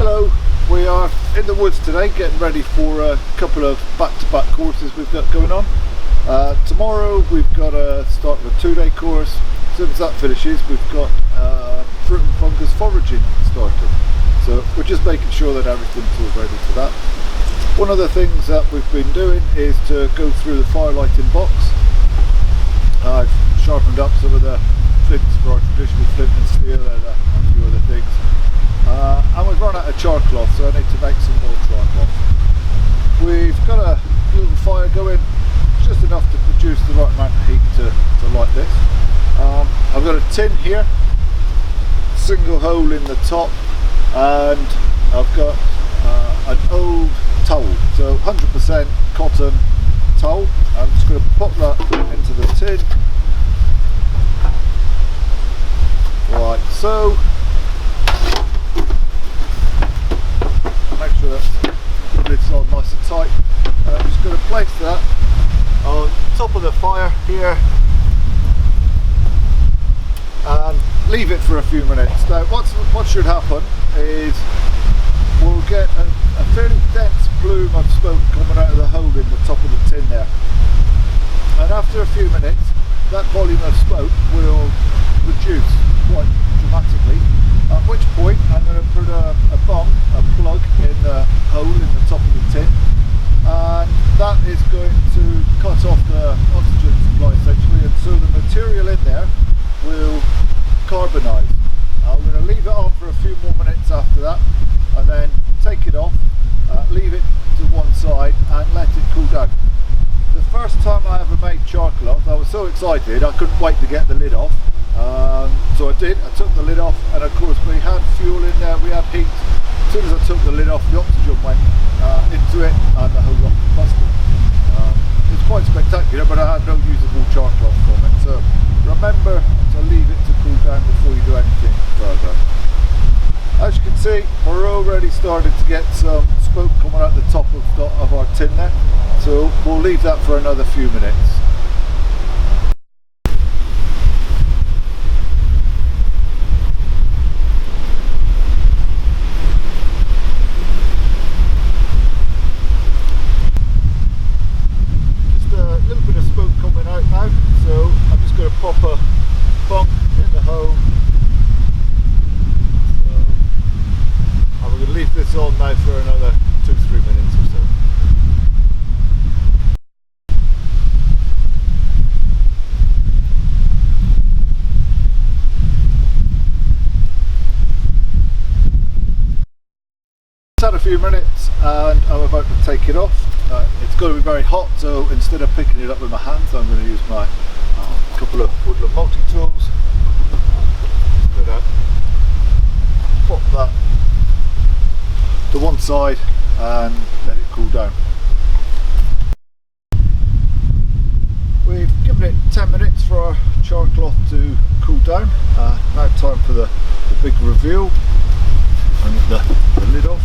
Hello, we are in the woods today getting ready for a couple of back-to-back courses we've got going on. Tomorrow we've got a start of a 2-day course. As soon as that finishes we've got fruit and fungus foraging started. So we're just making sure that everything's all ready for that. One of the things that we've been doing is to go through the firelighting box. I've sharpened up some of the flints for our traditional flint and steel and a few other things. And we've run out of char cloth, so I need to make some more char cloth. We've got a little fire going, just enough to produce the right amount of heat to light this. I've got a tin here, single hole in the top, and I've got an old towel, so 100% cotton towel. I'm just going to pop that into the tin, like so. Make sure that the lid's on nice and tight. I'm just going to place that on top of the fire here and leave it for a few minutes. Now what should happen is we'll get a fairly dense plume of smoke coming out of the hole in the top of the tin there, and after a few minutes that volume of smoke will reduce quite dramatically, at which point I'm going to put a plug in the hole in the top of the tin, and that is going to cut off the oxygen supply essentially, and so the material in there will carbonise. I'm going to leave it on for a few more minutes after that and then take it off, leave it to one side and let it cool down. The first time I ever made char cloth I was so excited I couldn't wait to get the lid off. So I did, I took the lid off, and of course we had fuel in there, we had heat. As soon as I took the lid off, the oxygen went into it and the whole lot busted. It was quite spectacular, but I had no usable char cloth from it, so remember to leave it to cool down before you do anything further. As you can see, we're already starting to get some smoke coming out the top of our tin there, so we'll leave that for another few minutes. Pop a bung in the hole, and we're going to leave this on now for another 2-3 minutes or so. It's had a few minutes and I'm about to take it off. It's going to be very hot, so instead of picking it up with my hands I'm going to use my couple of woodland multi-tools. Pop that to one side and let it cool down. We've given it 10 minutes for our char cloth to cool down. Now time for the big reveal. And get the lid off.